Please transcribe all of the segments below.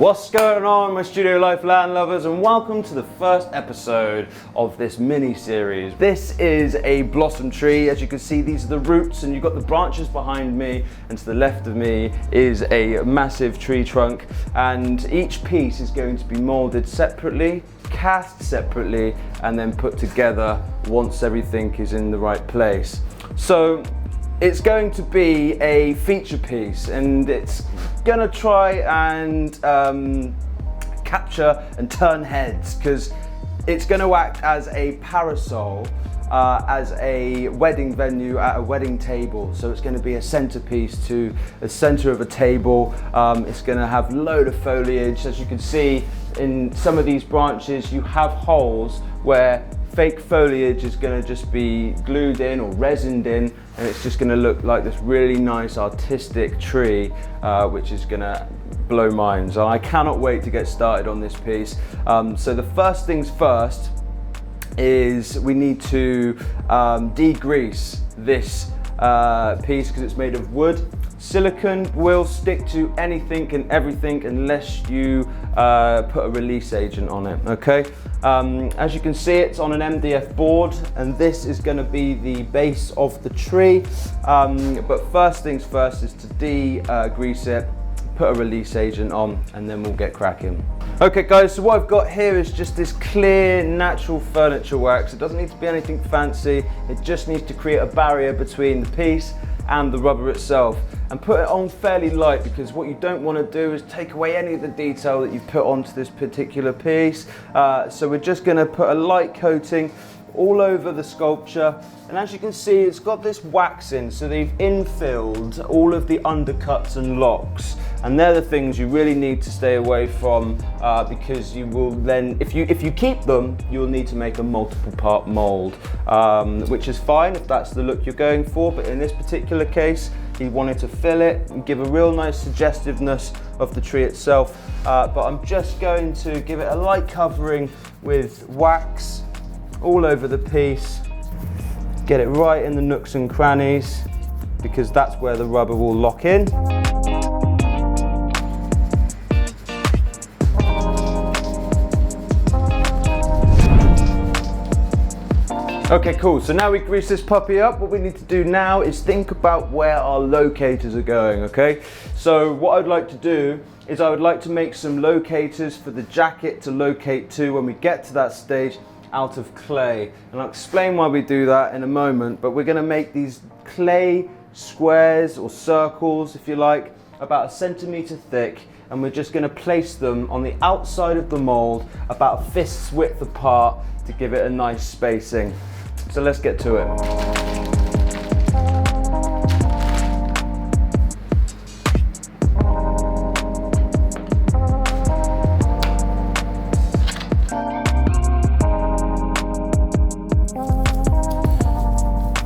What's going on, my studio life land lovers, and welcome to the first episode of this mini series. This is a blossom tree. As you can see, these are the roots and you've got the branches behind me, and to the left of me is a massive tree trunk, and each piece is going to be molded separately, cast separately, and then put together once everything is in the right place. So it's going to be a feature piece, and it's gonna try and capture and turn heads, because it's going to act as a parasol as a wedding venue at a wedding table. So it's going to be a centerpiece to the center of a table. It's going to have load of foliage. As you can see in some of these branches, you have holes where fake foliage is going to just be glued in or resined in, and it's just going to look like this really nice artistic tree, which is going to blow minds. And I cannot wait to get started on this piece. So the first things first is we need to degrease this piece, because it's made of wood. Silicone will stick to anything and everything unless you put a release agent on it, okay? As you can see, it's on an MDF board, and this is going to be the base of the tree. But first things first is to degrease it, put a release agent on, and then we'll get cracking. Okay guys, so what I've got here is just this clear natural furniture wax. It doesn't need to be anything fancy, it just needs to create a barrier between the piece and the rubber itself, and put it on fairly light, because what you don't want to do is take away any of the detail that you've put onto this particular piece. So we're just going to put a light coating all over the sculpture, and as you can see, it's got this wax in, so they've infilled all of the undercuts and locks, and they're the things you really need to stay away from, because you will then, if you keep them, you'll need to make a multiple part mold, which is fine if that's the look you're going for, but in this particular case, he wanted to fill it and give a real nice suggestiveness of the tree itself. But I'm just going to give it a light covering with wax all over the piece, get it right in the nooks and crannies, because that's where the rubber will lock in. Okay, cool, so now we grease this puppy up. What we need to do now is think about where our locators are going, okay? So what I'd like to do is I would like to make some locators for the jacket to locate to when we get to that stage, out of clay, and I'll explain why we do that in a moment. But we're going to make these clay squares or circles, if you like, about 1 centimeter thick, and we're just going to place them on the outside of the mold about a fist's width apart to give it a nice spacing. So let's get to it.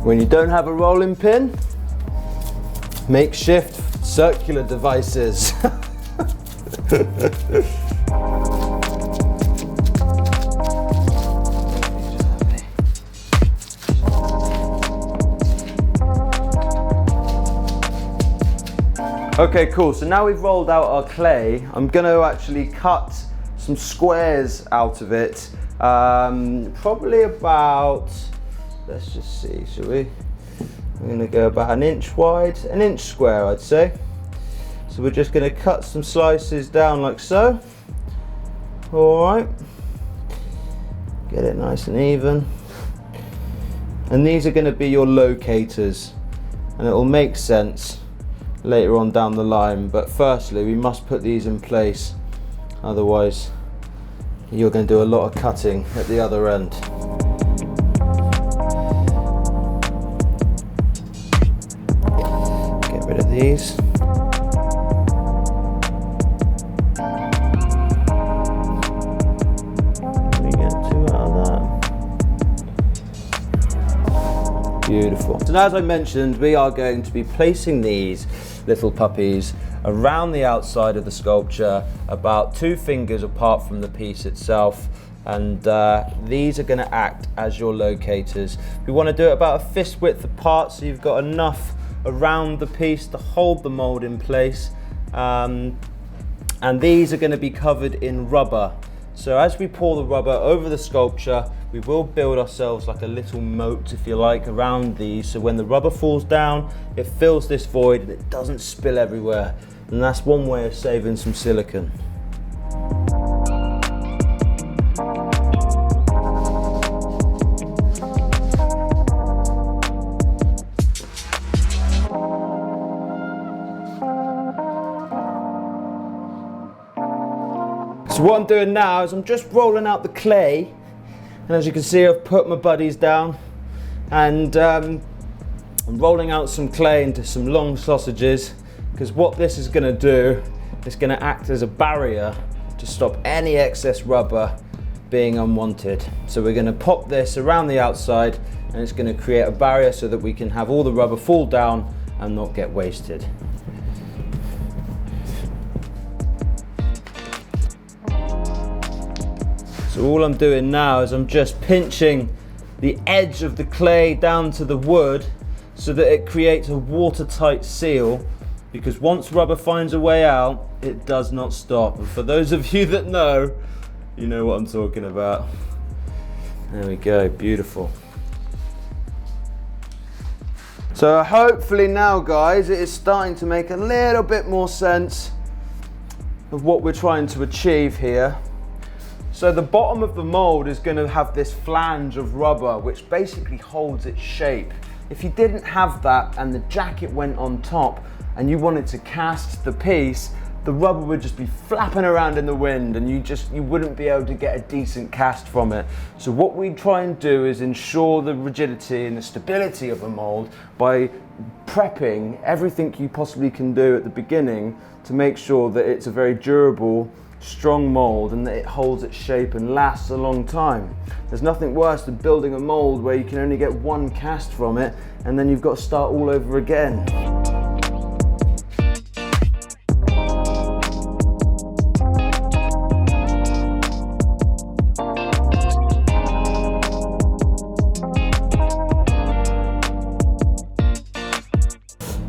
When you don't have a rolling pin, makeshift circular devices. Okay, cool, so now we've rolled out our clay, I'm going to actually cut some squares out of it, probably about, let's just see, shall we? I'm going to go about 1 inch wide, 1 inch square I'd say. So we're just going to cut some slices down like so. Alright. Get it nice and even. And these are going to be your locators. And it will make sense later on down the line. But firstly, we must put these in place. Otherwise, you're going to do a lot of cutting at the other end. Of these. We get 2 out of that. Beautiful. So now, as I mentioned, we are going to be placing these little puppies around the outside of the sculpture, about 2 fingers apart from the piece itself, and these are going to act as your locators. We want to do it about a fist width apart, so you've got enough around the piece to hold the mold in place. and these are going to be covered in rubber. So as we pour the rubber over the sculpture, we will build ourselves like a little moat, if you like, around these, so when the rubber falls down, it fills this void and it doesn't spill everywhere. And that's one way of saving some silicone. So what I'm doing now is I'm just rolling out the clay, and as you can see, I've put my buddies down, and I'm rolling out some clay into some long sausages, because what this is going to do is going to act as a barrier to stop any excess rubber being unwanted. So we're going to pop this around the outside, and it's going to create a barrier so that we can have all the rubber fall down and not get wasted. So all I'm doing now is I'm just pinching the edge of the clay down to the wood so that it creates a watertight seal, because once rubber finds a way out, it does not stop. And for those of you that know, you know what I'm talking about. There we go, beautiful. So hopefully now, guys, it is starting to make a little bit more sense of what we're trying to achieve here. So the bottom of the mold is going to have this flange of rubber which basically holds its shape. If you didn't have that and the jacket went on top and you wanted to cast the piece, the rubber would just be flapping around in the wind and you wouldn't be able to get a decent cast from it. So what we try and do is ensure the rigidity and the stability of a mold by prepping everything you possibly can do at the beginning to make sure that it's a very durable, strong mold and that it holds its shape and lasts a long time. There's nothing worse than building a mold where you can only get one cast from it and then you've got to start all over again.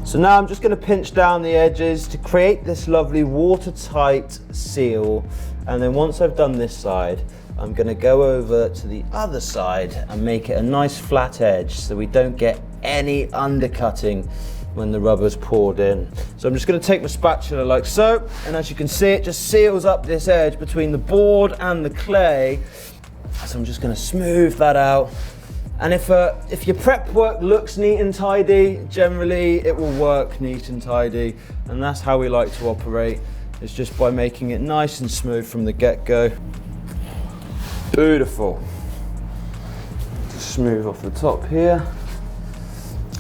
So now I'm just going to pinch down the edges to create this lovely watertight seal, and then once I've done this side, I'm going to go over to the other side and make it a nice flat edge so we don't get any undercutting when the rubber's poured in. So I'm just going to take my spatula like so, and as you can see, it just seals up this edge between the board and the clay. So I'm just going to smooth that out. And if your prep work looks neat and tidy, generally it will work neat and tidy, and that's how we like to operate. It's just by making it nice and smooth from the get-go. Beautiful. Just smooth off the top here.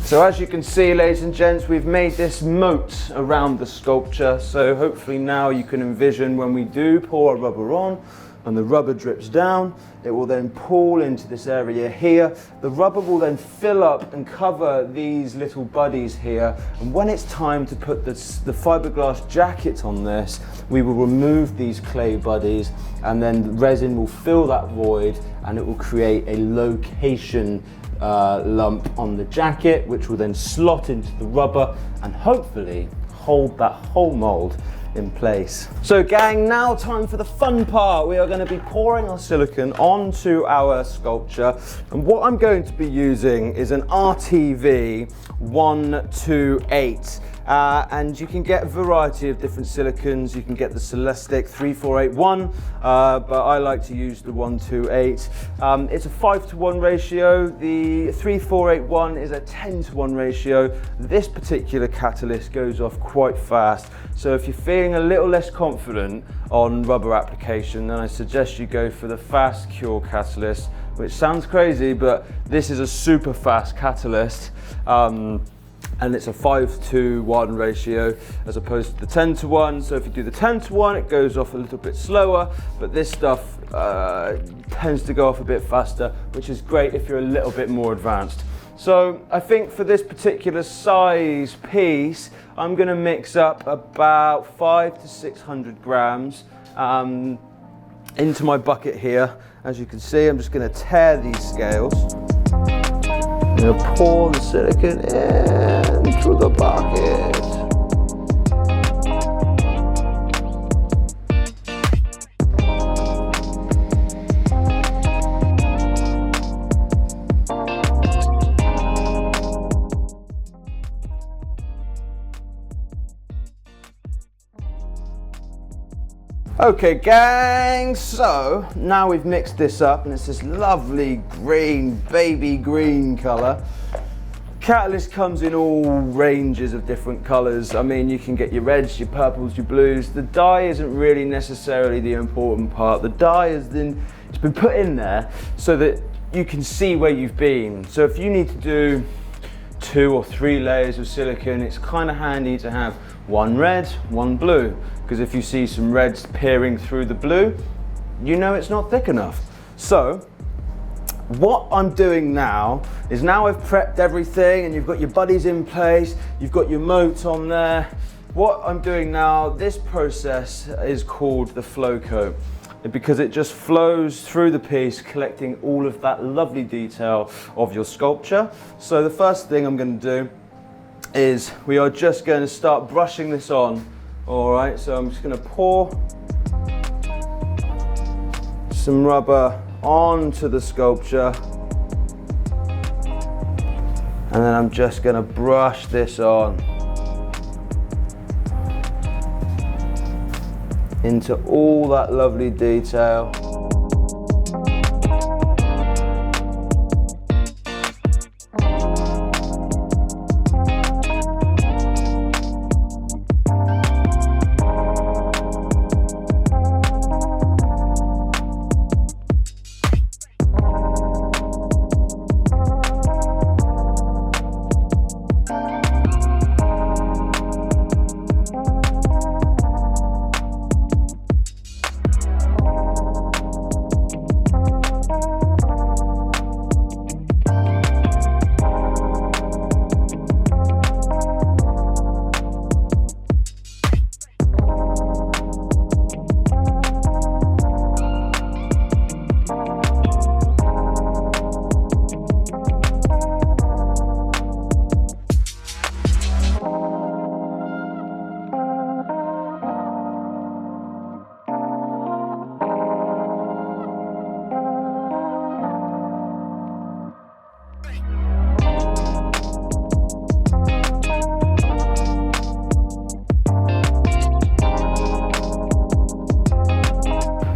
So as you can see, ladies and gents, we've made this moat around the sculpture, so hopefully now you can envision when we do pour our rubber on and the rubber drips down, it will then pool into this area here. The rubber will then fill up and cover these little buddies here, and when it's time to put the fiberglass jacket on this, we will remove these clay buddies, and then the resin will fill that void and it will create a location lump on the jacket, which will then slot into the rubber and hopefully hold that whole mold in place. So gang, now time for the fun part. We are going to be pouring our silicone onto our sculpture, and what I'm going to be using is an RTV 128. And you can get a variety of different silicones. You can get the Celestic 3481, but I like to use the 128. It's a 5:1 ratio. The 3481 is a 10:1 ratio. This particular catalyst goes off quite fast. So if you're feeling a little less confident on rubber application, then I suggest you go for the fast cure catalyst, which sounds crazy, but this is a super fast catalyst. And it's a 5:1 ratio as opposed to the 10:1. So if you do the 10:1, it goes off a little bit slower, but this stuff tends to go off a bit faster, which is great if you're a little bit more advanced. So I think for this particular size piece, I'm going to mix up about 500 to 600 grams into my bucket here. As you can see, I'm just going to tear these scales. I'm going to pour the silicone into the bucket. Okay gang, so now we've mixed this up and it's this lovely green, baby green colour. Catalyst comes in all ranges of different colours. I mean, you can get your reds, your purples, your blues. The dye isn't really necessarily the important part. The dye it's been put in there so that you can see where you've been. So if you need to do 2 or 3 layers of silicone, it's kind of handy to have one red, one blue, because if you see some reds peering through the blue, you know it's not thick enough. So what I'm doing now is, now I've prepped everything and you've got your buddies in place, you've got your moats on there. What I'm doing now, this process is called the flow coat, because it just flows through the piece, collecting all of that lovely detail of your sculpture. So the first thing I'm going to do is we are just going to start brushing this on. All right, so I'm just going to pour some rubber onto the sculpture, and then I'm just going to brush this on into all that lovely detail.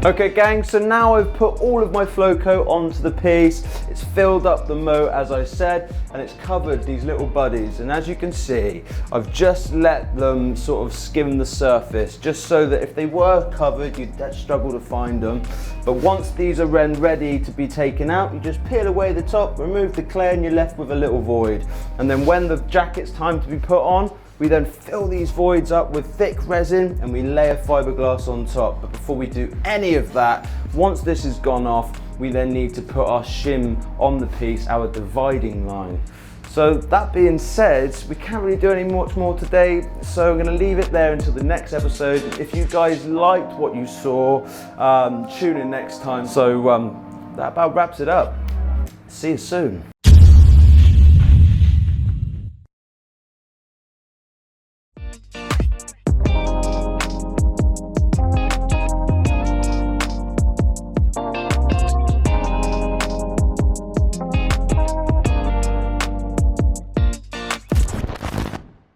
Okay gang, so now I've put all of my flow coat onto the piece. It's filled up the moat as I said, and it's covered these little buddies. And as you can see, I've just let them sort of skim the surface, just so that if they were covered, you'd struggle to find them. But once these are ready to be taken out, you just peel away the top, remove the clay, and you're left with a little void. And then when the jacket's time to be put on, we then fill these voids up with thick resin and we layer fiberglass on top. But before we do any of that, once this has gone off, we then need to put our shim on the piece, our dividing line. So that being said, we can't really do any much more today, so I'm going to leave it there until the next episode. If you guys liked what you saw, tune in next time. So that about wraps it up. See you soon.